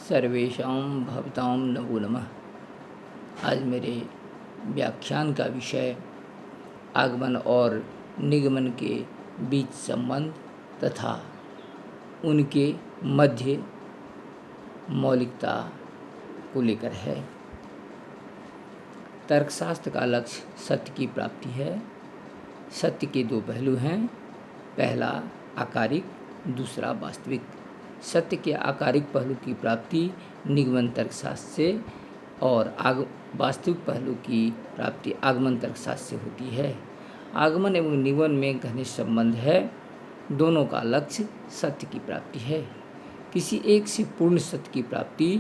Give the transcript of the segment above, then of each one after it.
सर्वेषां भवतां नमो नमः। आज मेरे व्याख्यान का विषय आगमन और निगमन के बीच संबंध तथा उनके मध्य मौलिकता को लेकर है। तर्कशास्त्र का लक्ष्य सत्य की प्राप्ति है। सत्य के दो पहलू हैं, पहला आकारिक, दूसरा वास्तविक। सत्य के आकारिक पहलू की प्राप्ति निगमन तर्कशास्त्र से और वास्तविक पहलू की प्राप्ति आगमन तर्कशास्त्र से होती है। आगमन एवं निगमन में घनिष्ठ संबंध है। दोनों का लक्ष्य सत्य की प्राप्ति है। किसी एक से पूर्ण सत्य की प्राप्ति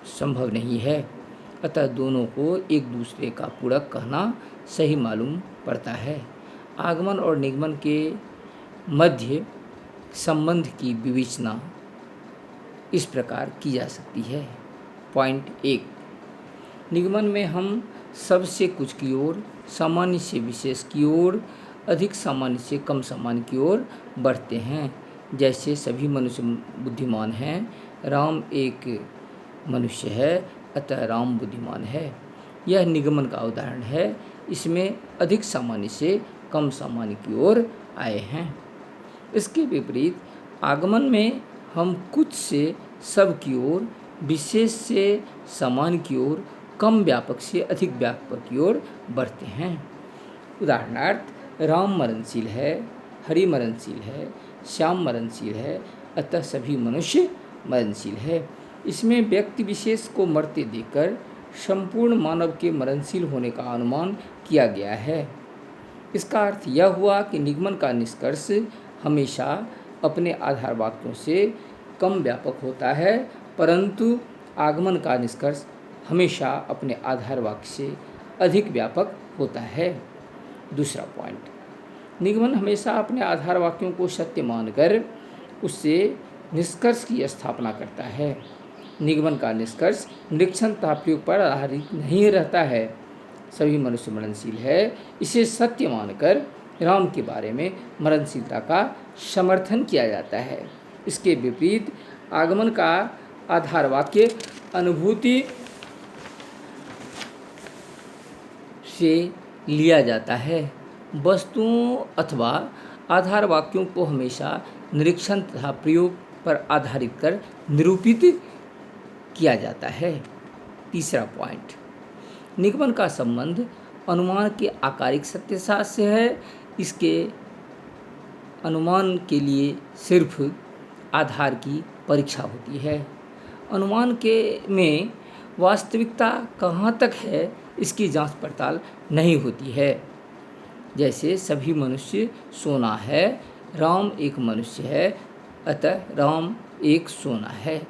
संभव नहीं है, अतः दोनों को एक दूसरे का पूरक कहना सही मालूम पड़ता है। आगमन और निगमन के मध्य संबंध की विवेचना इस प्रकार की जा सकती है। पॉइंट 1, निगमन में हम सबसे कुछ की ओर, सामान्य से विशेष की ओर, अधिक सामान्य से कम सामान्य की ओर बढ़ते हैं। जैसे सभी मनुष्य बुद्धिमान हैं, राम एक मनुष्य है, अतः राम बुद्धिमान है। यह निगमन का उदाहरण है। इसमें अधिक सामान्य से कम सामान्य की ओर आए हैं। इसके विपरीत आगमन में हम कुछ से सब की ओर, विशेष से सामान्य की ओर, कम व्यापक से अधिक व्यापक की ओर बढ़ते हैं। उदाहरणार्थ, राम मरणशील है, हरि मरणशील है, श्याम मरणशील है, अतः सभी मनुष्य मरणशील है। इसमें व्यक्ति विशेष को मरते देखकर संपूर्ण मानव के मरणशील होने का अनुमान किया गया है। इसका अर्थ यह हुआ कि निगमन का निष्कर्ष हमेशा अपने आधार वाक्यों से कम व्यापक होता है, परंतु आगमन का निष्कर्ष हमेशा अपने आधार वाक्य से अधिक व्यापक होता है। दूसरा पॉइंट, निगमन हमेशा अपने आधार वाक्यों को सत्य मानकर उससे निष्कर्ष की स्थापना करता है। निगमन का निष्कर्ष निरीक्षण तथा प्रयोग पर आधारित नहीं रहता है। सभी मनुष्य मरणशील है, इसे सत्य मानकर राम के बारे में मरणशीलता का समर्थन किया जाता है। इसके विपरीत आगमन का आधार वाक्य अनुभूति से लिया जाता है। वस्तुओं अथवा आधार वाक्यों को हमेशा निरीक्षण तथा प्रयोग पर आधारित कर निरूपित किया जाता है। तीसरा पॉइंट, निगमन का संबंध अनुमान के आकारिक सत्यता से है। इसके अनुमान के लिए सिर्फ आधार की परीक्षा होती है। अनुमान के में वास्तविकता कहाँ तक है, इसकी जांच पड़ताल नहीं होती है। जैसे सभी मनुष्य सोना है, राम एक मनुष्य है, अतः राम एक सोना है।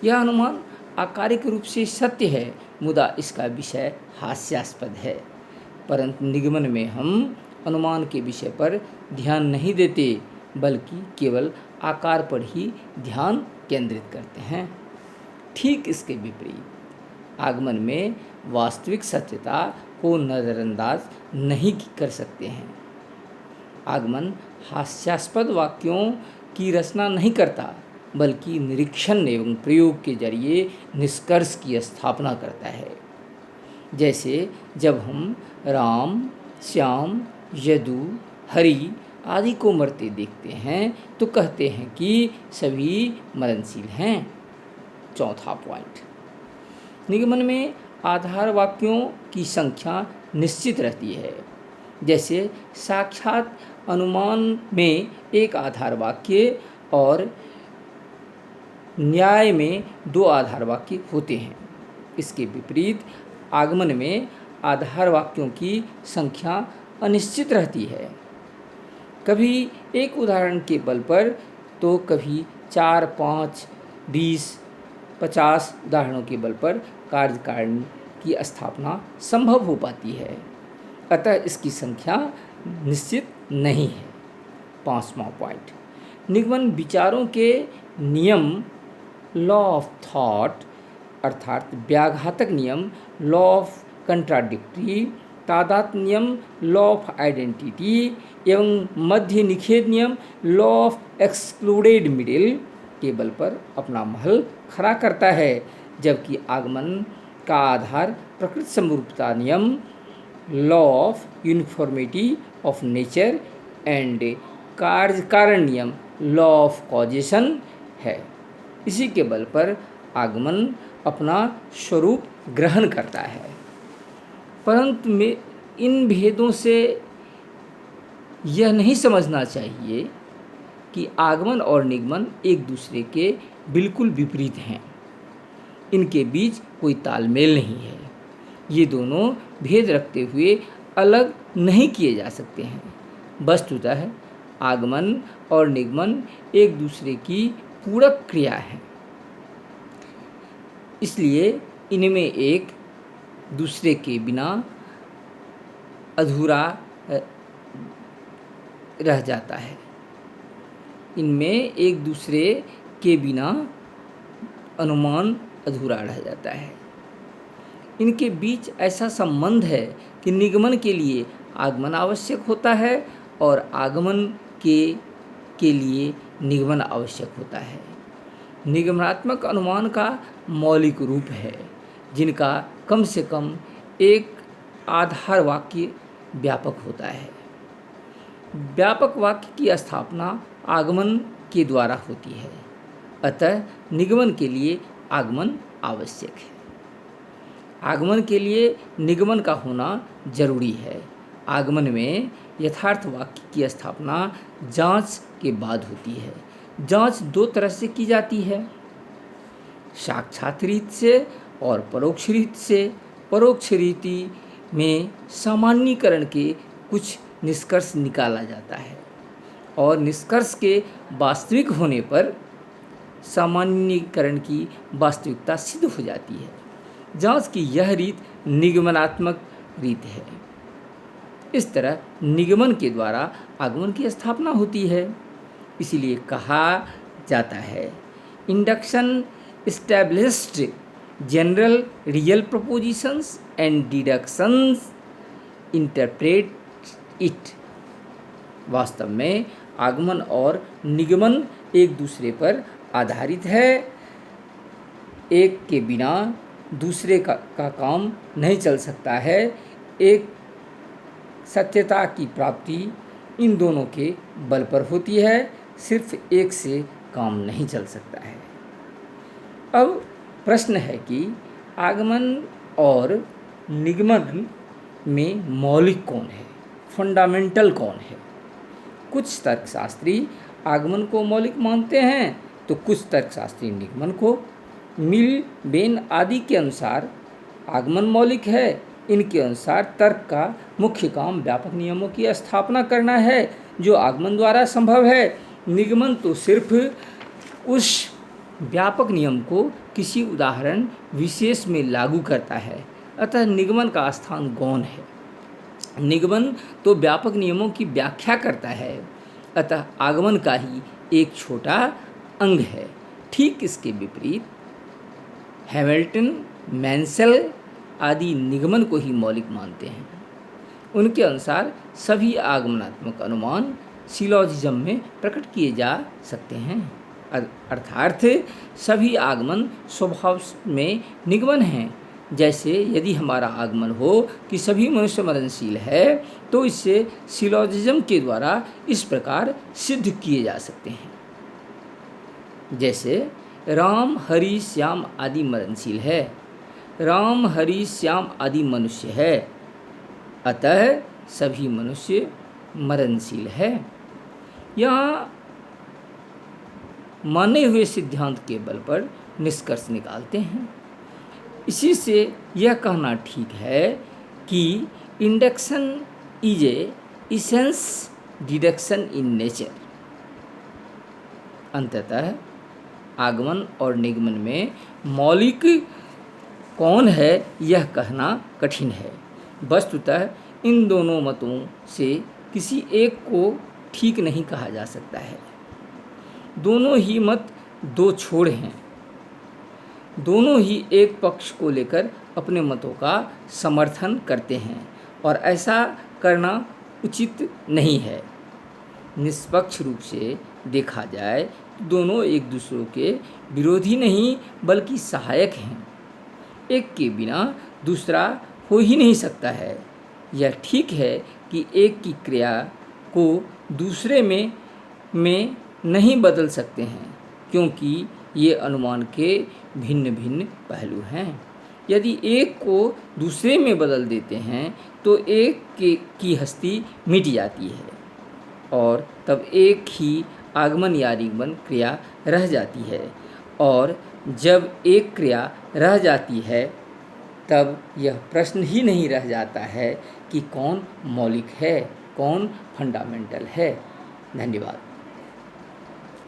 यह अनुमान आकारिक रूप से सत्य है, मुदा इसका विषय हास्यास्पद है। परंतु निगमन में हम अनुमान के विषय पर ध्यान नहीं देते, बल्कि केवल आकार पर ही ध्यान केंद्रित करते हैं। ठीक इसके विपरीत आगमन में वास्तविक सत्यता को नज़रअंदाज नहीं कर सकते हैं। आगमन हास्यास्पद वाक्यों की रचना नहीं करता, बल्कि निरीक्षण एवं प्रयोग के जरिए निष्कर्ष की स्थापना करता है। जैसे जब हम राम, श्याम, यदु, हरि आदि को मरते देखते हैं तो कहते हैं कि सभी मरणशील हैं। चौथा पॉइंट, निगमन में आधार वाक्यों की संख्या निश्चित रहती है। जैसे साक्षात अनुमान में एक आधार वाक्य और न्याय में 2 आधार वाक्य होते हैं। इसके विपरीत आगमन में आधार वाक्यों की संख्या अनिश्चित रहती है। कभी एक उदाहरण के बल पर तो कभी 4, 5, 20, 50 उदाहरणों के बल पर कार्यकारिणी की स्थापना संभव हो पाती है, अतः इसकी संख्या निश्चित नहीं है। 5वां पॉइंट, निगमन विचारों के नियम, लॉ ऑफ थॉट अर्थात व्याघातक नियम, लॉ ऑफ कंट्राडिक्टरी, तादात्म्य नियम, लॉ ऑफ आइडेंटिटी एवं मध्य निषेध नियम, लॉ ऑफ एक्सक्लूडेड मिडिल के बल पर अपना महल खड़ा करता है, जबकि आगमन का आधार प्रकृति समरूपता नियम, law of uniformity of nature and कारण नियम, लॉ ऑफ कॉजेशन है। इसी के बल पर आगमन अपना स्वरूप ग्रहण करता है। परंतु में इन भेदों से यह नहीं समझना चाहिए कि आगमन और निगमन एक दूसरे के बिल्कुल विपरीत हैं। इनके बीच कोई तालमेल नहीं है। ये दोनों भेद रखते हुए अलग नहीं किए जा सकते हैं। वस्तुतः आगमन और निगमन एक दूसरे की पूरक क्रिया है, इसलिए इनमें एक दूसरे के बिना अधूरा रह जाता है। इनमें एक दूसरे के बिना अनुमान अधूरा रह जाता है। इनके बीच ऐसा संबंध है कि निगमन के लिए आगमन आवश्यक होता है और आगमन के लिए निगमन आवश्यक होता है। निगमनात्मक अनुमान का मौलिक रूप है, जिनका कम से कम एक आधार वाक्य व्यापक होता है। व्यापक वाक्य की स्थापना आगमन के द्वारा होती है, अतः निगमन के लिए आगमन आवश्यक है। आगमन के लिए निगमन का होना जरूरी है। आगमन में यथार्थ वाक्य की स्थापना जांच के बाद होती है। जांच दो तरह से की जाती है, साक्षात रीति से और परोक्ष रीति से। परोक्ष रीति में सामान्यीकरण के कुछ निष्कर्ष निकाला जाता है और निष्कर्ष के वास्तविक होने पर सामान्यीकरण की वास्तविकता सिद्ध हो जाती है। जांच की यह रीत निगमनात्मक रीत है। इस तरह निगमन के द्वारा आगमन की स्थापना होती है। इसीलिए कहा जाता है, induction established general real propositions and deductions interpret it. वास्तव में आगमन और निगमन एक दूसरे पर आधारित है। एक के बिना दूसरे का काम नहीं चल सकता है। एक सत्यता की प्राप्ति इन दोनों के बल पर होती है। सिर्फ एक से काम नहीं चल सकता है। अब प्रश्न है कि आगमन और निगमन में मौलिक कौन है, फंडामेंटल कौन है। कुछ तर्कशास्त्री आगमन को मौलिक मानते हैं तो कुछ तर्कशास्त्री निगमन को। मिल बेन आदि के अनुसार आगमन मौलिक है। इनके अनुसार तर्क का मुख्य काम व्यापक नियमों की स्थापना करना है जो आगमन द्वारा संभव है। निगमन तो सिर्फ उस व्यापक नियम को किसी उदाहरण विशेष में लागू करता है। अतः निगमन का स्थान गौण है। निगमन तो व्यापक नियमों की व्याख्या करता है, अतः आगमन का ही एक छोटा अंग है। ठीक इसके विपरीत हैमिल्टन, मैंसेल आदि निगमन को ही मौलिक मानते हैं। उनके अनुसार सभी आगमनात्मक अनुमान सिलोजिज्म में प्रकट किए जा सकते हैं, अर्थात सभी आगमन स्वभाव में निगमन हैं। जैसे यदि हमारा आगमन हो कि सभी मनुष्य मरणशील है तो इससे सिलोजिज्म के द्वारा इस प्रकार सिद्ध किए जा सकते हैं, जैसे राम हरि श्याम आदि मरणशील है, राम हरि श्याम आदि मनुष्य है, अतः सभी मनुष्य मरणशील है। यहाँ माने हुए सिद्धांत के बल पर निष्कर्ष निकालते हैं। इसी से यह कहना ठीक है कि induction is a essence deduction in nature. अंततः आगमन और निगमन में मौलिक कौन है यह कहना कठिन है। वस्तुतः इन दोनों मतों से किसी एक को ठीक नहीं कहा जा सकता है। दोनों ही मत दो छोर हैं। दोनों ही एक पक्ष को लेकर अपने मतों का समर्थन करते हैं और ऐसा करना उचित नहीं है। निष्पक्ष रूप से देखा जाए दोनों एक दूसरों के विरोधी नहीं बल्कि सहायक हैं। एक के बिना दूसरा हो ही नहीं सकता है। यह ठीक है कि एक की क्रिया को दूसरे में नहीं बदल सकते हैं, क्योंकि ये अनुमान के भिन्न भिन्न पहलू हैं। यदि एक को दूसरे में बदल देते हैं तो एक की हस्ती मिट जाती है और तब एक ही आगमन या निगमन क्रिया रह जाती है। और जब एक क्रिया रह जाती है तब यह प्रश्न ही नहीं रह जाता है कि कौन मौलिक है, कौन फंडामेंटल है। धन्यवाद।